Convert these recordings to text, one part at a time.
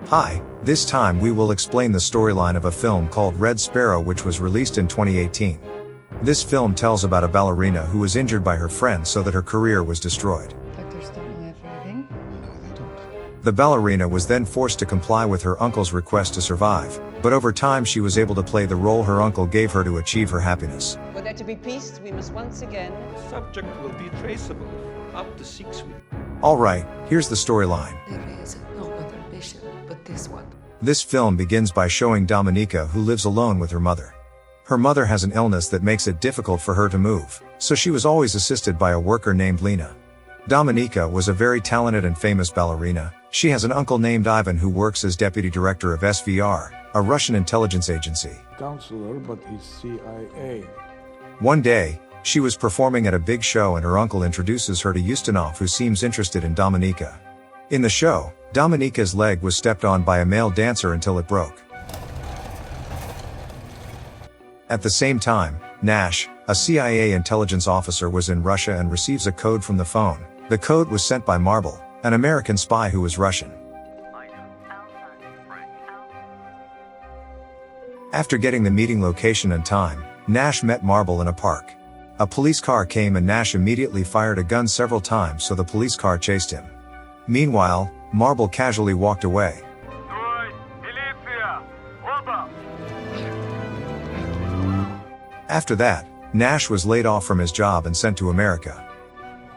Hi, this time we will explain the storyline of a film called Red Sparrow, which was released in 2018. This film tells about a ballerina who was injured by her friend so that her career was destroyed. Doctors don't know everything. No, they don't. The ballerina was then forced to comply with her uncle's request to survive, but over time she was able to play the role her uncle gave her to achieve her happiness. For there to be peace, we must once again... The subject will be traceable for up to 6 weeks. Alright, here's the storyline. There is no other mission but this one. This film begins by showing Dominika, who lives alone with her mother. Her mother has an illness that makes it difficult for her to move, so she was always assisted by a worker named Lena. Dominika was a very talented and famous ballerina. She has an uncle named Ivan who works as deputy director of SVR, a Russian intelligence agency. Counselor, but he's CIA. One day, she was performing at a big show and her uncle introduces her to Ustinov, who seems interested in Dominika. In the show, Dominika's leg was stepped on by a male dancer until it broke. At the same time, Nash, a CIA intelligence officer, was in Russia and receives a code from the phone. The code was sent by Marble, an American spy who was Russian. After getting the meeting location and time, Nash met Marble in a park. A police car came and Nash immediately fired a gun several times, so the police car chased him. Meanwhile, Marble casually walked away. After that, Nash was laid off from his job and sent to America.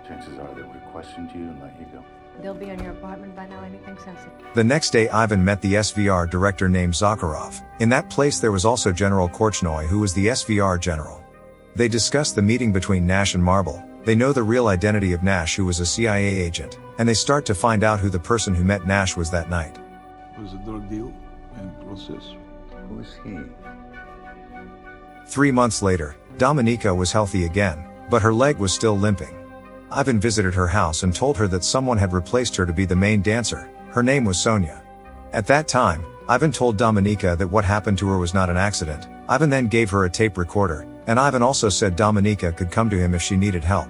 Chances are that we'll question you and let you go. They'll be in your apartment by now, anything sensitive. The next day Ivan met the SVR director named Zakharov. In that place there was also General Korchnoi, who was the SVR general. They discussed the meeting between Nash and Marble. They know the real identity of Nash, who was a CIA agent, and they start to find out who the person who met Nash was that night. It was a drug deal and process. Who is he? 3 months later, Dominika was healthy again, but her leg was still limping. Ivan visited her house and told her that someone had replaced her to be the main dancer. Her name was Sonia. At that time, Ivan told Dominika that what happened to her was not an accident. Ivan then gave her a tape recorder, and Ivan also said Dominika could come to him if she needed help.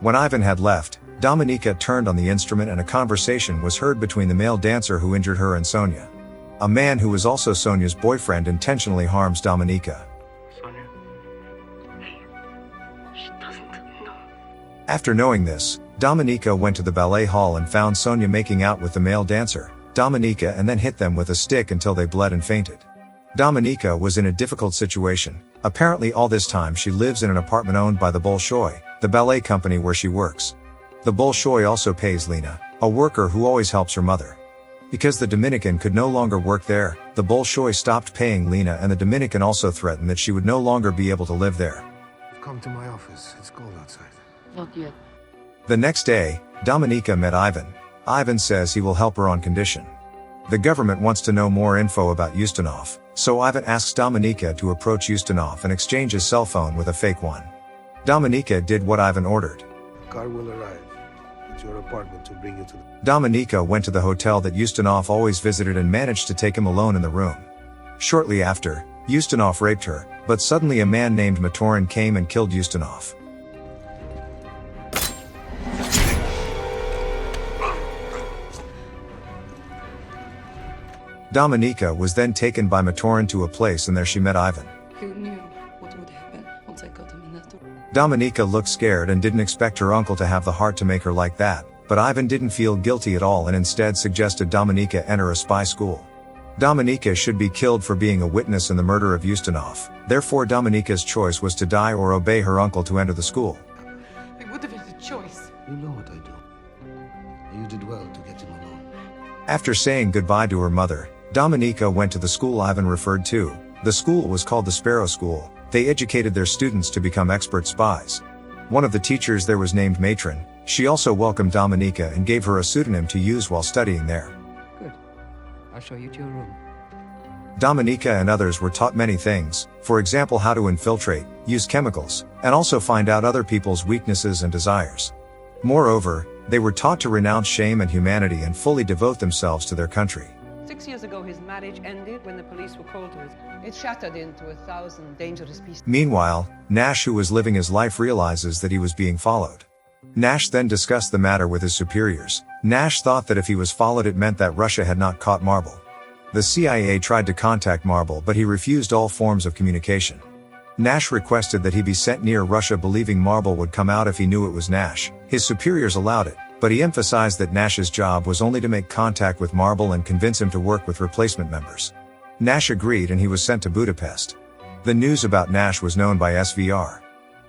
When Ivan had left, Dominika turned on the instrument and a conversation was heard between the male dancer who injured her and Sonia. A man who was also Sonia's boyfriend intentionally harms Dominika. After knowing this, Dominika went to the ballet hall and found Sonia making out with the male dancer, Dominika, and then hit them with a stick until they bled and fainted. Dominika was in a difficult situation. Apparently all this time she lives in an apartment owned by the Bolshoi, the ballet company where she works. The Bolshoi also pays Lena, a worker who always helps her mother. Because the Dominican could no longer work there, the Bolshoi stopped paying Lena, and the Dominican also threatened that she would no longer be able to live there. Come to my office. It's cold outside. Not yet. The next day, Dominika met Ivan. Ivan says he will help her on condition. The government wants to know more info about Ustinov, so Ivan asks Dominika to approach Ustinov and exchange his cell phone with a fake one. Dominika did what Ivan ordered. The car will arrive at your apartment to bring you to the... Dominika went to the hotel that Ustinov always visited and managed to take him alone in the room. Shortly after, Ustinov raped her, but suddenly a man named Matorin came and killed Ustinov. Dominika was then taken by Matorin to a place, and there she met Ivan. Who knew what would happen once I got him in that door? Dominika looked scared and didn't expect her uncle to have the heart to make her like that, but Ivan didn't feel guilty at all and instead suggested Dominika enter a spy school. Dominika should be killed for being a witness in the murder of Ustinov. Therefore Dominika's choice was to die or obey her uncle to enter the school. I would have had a choice. You know what I do. You did well to get him alone. After saying goodbye to her mother, Dominika went to the school Ivan referred to. The school was called the Sparrow School. They educated their students to become expert spies. One of the teachers there was named Matron. She also welcomed Dominika and gave her a pseudonym to use while studying there. Good. I'll show you to your room. Dominika and others were taught many things, for example how to infiltrate, use chemicals, and also find out other people's weaknesses and desires. Moreover, they were taught to renounce shame and humanity and fully devote themselves to their country. 6 years ago, his marriage ended when the police were called to it. It shattered into 1,000 dangerous pieces. Meanwhile, Nash, who was living his life, realizes that he was being followed. Nash then discussed the matter with his superiors. Nash thought that if he was followed it meant that Russia had not caught Marble. The CIA tried to contact Marble, but he refused all forms of communication. Nash requested that he be sent near Russia, believing Marble would come out if he knew it was Nash. His superiors allowed it, but he emphasized that Nash's job was only to make contact with Marble and convince him to work with replacement members. Nash agreed and he was sent to Budapest. The news about Nash was known by SVR.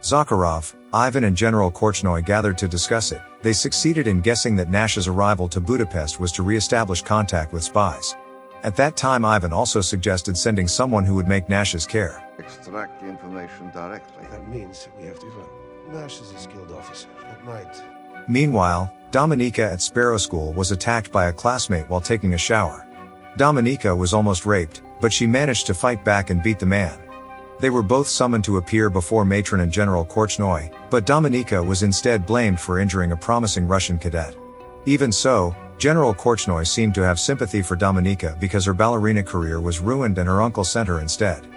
Zakharov, Ivan and General Korchnoi gathered to discuss it. They succeeded in guessing that Nash's arrival to Budapest was to re-establish contact with spies. At that time, Ivan also suggested sending someone who would make Nash's care. Extract the information directly. That means we have to Nash is a skilled officer. At night. Meanwhile, Dominika at Sparrow School was attacked by a classmate while taking a shower. Dominika was almost raped, but she managed to fight back and beat the man. They were both summoned to appear before Matron and General Korchnoi, but Dominika was instead blamed for injuring a promising Russian cadet. Even so, General Korchnoi seemed to have sympathy for Dominika because her ballerina career was ruined and her uncle sent her instead.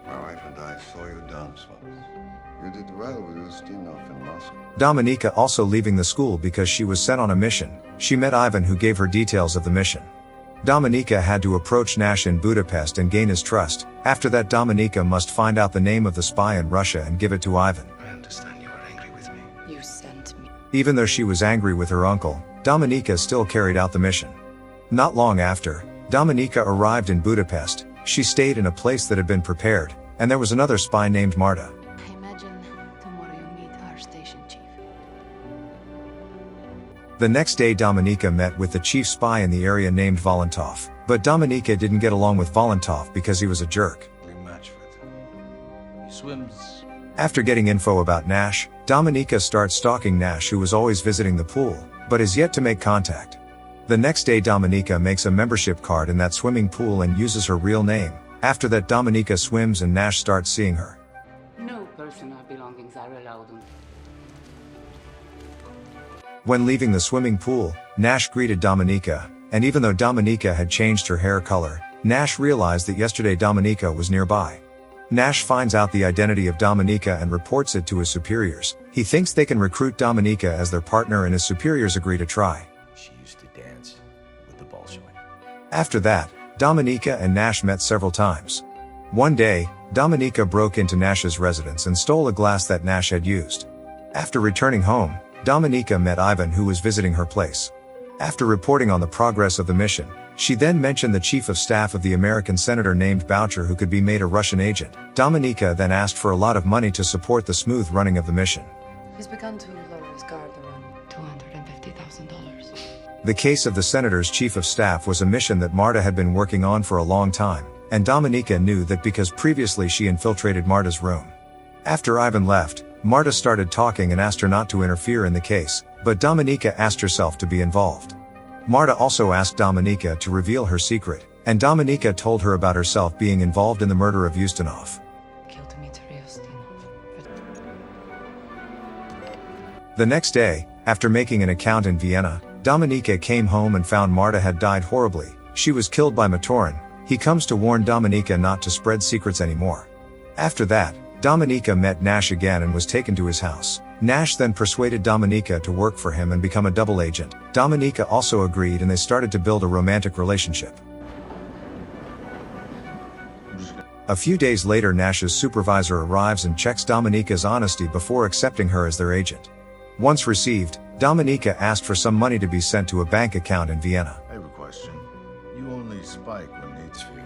My wife and I saw you dance once. You did well with Ustinov in Moscow. Dominika also leaving the school because she was sent on a mission. She met Ivan, who gave her details of the mission. Dominika had to approach Nash in Budapest and gain his trust. After that, Dominika must find out the name of the spy in Russia and give it to Ivan. I understand you are angry with me. You sent me. Even though she was angry with her uncle, Dominika still carried out the mission. Not long after, Dominika arrived in Budapest. She stayed in a place that had been prepared, and there was another spy named Marta. I imagine tomorrow you meet our station chief. The next day, Dominika met with the chief spy in the area named Volantov, but Dominika didn't get along with Volantov because he was a jerk. We match with him. He swims. After getting info about Nash, Dominika starts stalking Nash, who was always visiting the pool, but is yet to make contact. The next day, Dominika makes a membership card in that swimming pool and uses her real name. After that, Dominika swims and Nash starts seeing her. No personal belongings are allowed. When leaving the swimming pool, Nash greeted Dominika, and even though Dominika had changed her hair color, Nash realized that yesterday Dominika was nearby. Nash finds out the identity of Dominika and reports it to his superiors. He thinks they can recruit Dominika as their partner, and his superiors agree to try. She used to dance with the Bolshoi. After that, Dominika and Nash met several times. One day, Dominika broke into Nash's residence and stole a glass that Nash had used. After returning home, Dominika met Ivan, who was visiting her place. After reporting on the progress of the mission, she then mentioned the chief of staff of the American senator named Boucher, who could be made a Russian agent. Dominika then asked for a lot of money to support the smooth running of the mission. He's begun to lower his guard around $250,000. The case of the senator's chief of staff was a mission that Marta had been working on for a long time, and Dominika knew that because previously she infiltrated Marta's room. After Ivan left, Marta started talking and asked her not to interfere in the case, but Dominika asked herself to be involved. Marta also asked Dominika to reveal her secret, and Dominika told her about herself being involved in the murder of Ustinov. Killed Dmitry Ustinov. The next day, after making an account in Vienna, Dominika came home and found Marta had died horribly. She was killed by Matorin. He comes to warn Dominika not to spread secrets anymore. After that, Dominika met Nash again and was taken to his house. Nash then persuaded Dominika to work for him and become a double agent. Dominika also agreed, and they started to build a romantic relationship. A few days later, Nash's supervisor arrives and checks Dominika's honesty before accepting her as their agent. Once received, Dominika asked for some money to be sent to a bank account in Vienna. I have a question. You only spike when needs for you.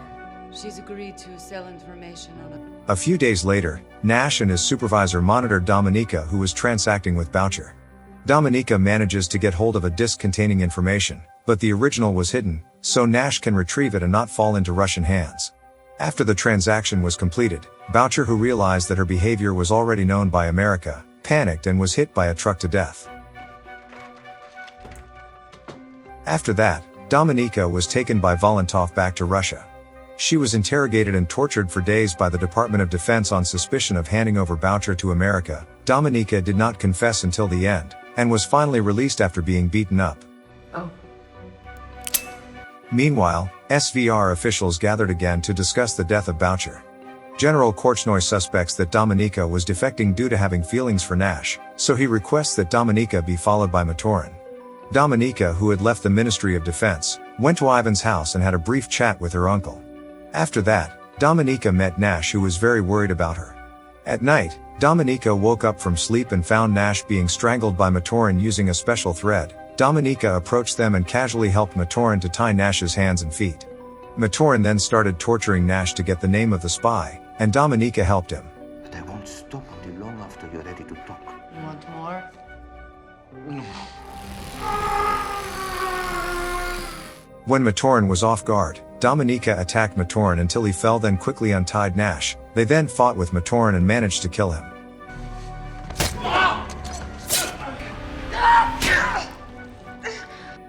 She's agreed to sell information on it. A few days later, Nash and his supervisor monitored Dominika, who was transacting with Boucher. Dominika manages to get hold of a disk containing information, but the original was hidden, so Nash can retrieve it and not fall into Russian hands. After the transaction was completed, Boucher, who realized that her behavior was already known by America, panicked and was hit by a truck to death. After that, Dominika was taken by Volantov back to Russia. She was interrogated and tortured for days by the Department of Defense on suspicion of handing over Boucher to America. Dominika did not confess until the end, and was finally released after being beaten up. Oh. Meanwhile, SVR officials gathered again to discuss the death of Boucher. General Korchnoi suspects that Dominika was defecting due to having feelings for Nash, so he requests that Dominika be followed by Matorin. Dominika, who had left the Ministry of Defense, went to Ivan's house and had a brief chat with her uncle. After that, Dominika met Nash, who was very worried about her. At night, Dominika woke up from sleep and found Nash being strangled by Matoran using a special thread. Dominika approached them and casually helped Matoran to tie Nash's hands and feet. Matoran then started torturing Nash to get the name of the spy, and Dominika helped him. But I won't stop until long after you're ready to talk. You want more? When Matoran was off guard, Dominika attacked Matoran until he fell, then quickly untied Nash. They then fought with Matoran and managed to kill him.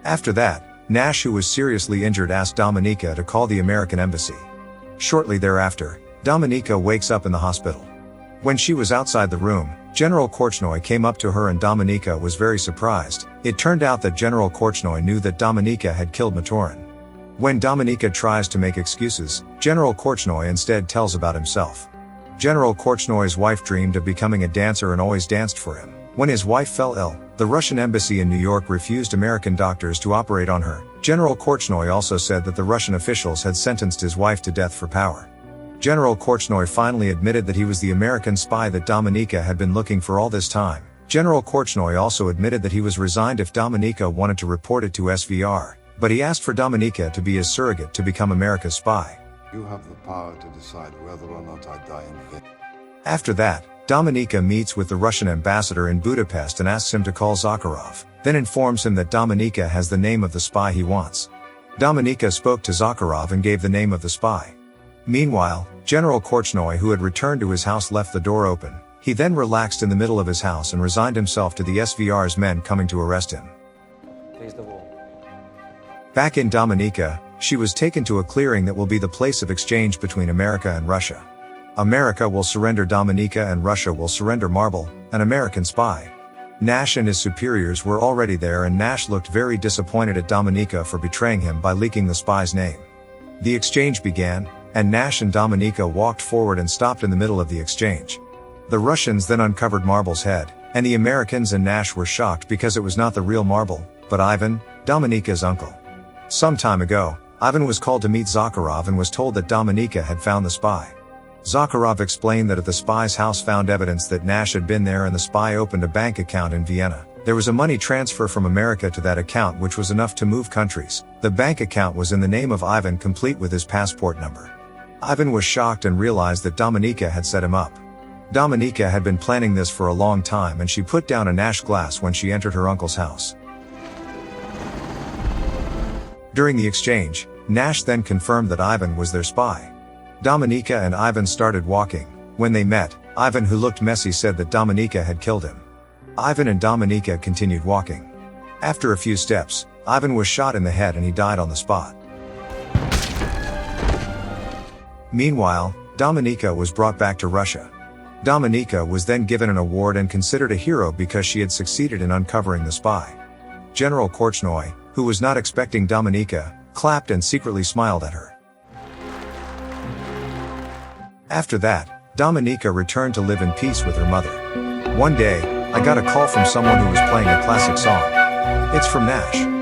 After that, Nash, who was seriously injured, asked Dominika to call the American embassy. Shortly thereafter, Dominika wakes up in the hospital. When she was outside the room, General Korchnoi came up to her and Dominika was very surprised. It turned out that General Korchnoi knew that Dominika had killed Matoran. When Dominika tries to make excuses, General Korchnoi instead tells about himself. General Korchnoi's wife dreamed of becoming a dancer and always danced for him. When his wife fell ill, the Russian embassy in New York refused American doctors to operate on her. General Korchnoi also said that the Russian officials had sentenced his wife to death for power. General Korchnoi finally admitted that he was the American spy that Dominika had been looking for all this time. General Korchnoi also admitted that he was resigned if Dominika wanted to report it to SVR, but he asked for Dominika to be his surrogate to become America's spy. You have the power to decide whether or not I die in vain. After that, Dominika meets with the Russian ambassador in Budapest and asks him to call Zakharov, then informs him that Dominika has the name of the spy he wants. Dominika spoke to Zakharov and gave the name of the spy. Meanwhile, General Korchnoi, who had returned to his house, left the door open. He then relaxed in the middle of his house and resigned himself to the SVR's men coming to arrest him. Face the wall. Back in Dominika, she was taken to a clearing that will be the place of exchange between America and Russia. America will surrender Dominika and Russia will surrender Marble, an American spy. Nash and his superiors were already there, and Nash looked very disappointed at Dominika for betraying him by leaking the spy's name. The exchange began, and Nash and Dominika walked forward and stopped in the middle of the exchange. The Russians then uncovered Marble's head, and the Americans and Nash were shocked because it was not the real Marble, but Ivan, Dominika's uncle. Some time ago, Ivan was called to meet Zakharov and was told that Dominika had found the spy. Zakharov explained that at the spy's house found evidence that Nash had been there, and the spy opened a bank account in Vienna. There was a money transfer from America to that account which was enough to move countries. The bank account was in the name of Ivan, complete with his passport number. Ivan was shocked and realized that Dominika had set him up. Dominika had been planning this for a long time, and she put down a Nash glass when she entered her uncle's house. During the exchange, Nash then confirmed that Ivan was their spy. Dominika and Ivan started walking. When they met, Ivan, who looked messy, said that Dominika had killed him. Ivan and Dominika continued walking. After a few steps, Ivan was shot in the head and he died on the spot. Meanwhile, Dominika was brought back to Russia. Dominika was then given an award and considered a hero because she had succeeded in uncovering the spy. General Korchnoi, who was not expecting Dominika, clapped and secretly smiled at her. After that, Dominika returned to live in peace with her mother. One day, I got a call from someone who was playing a classic song. It's from Nash.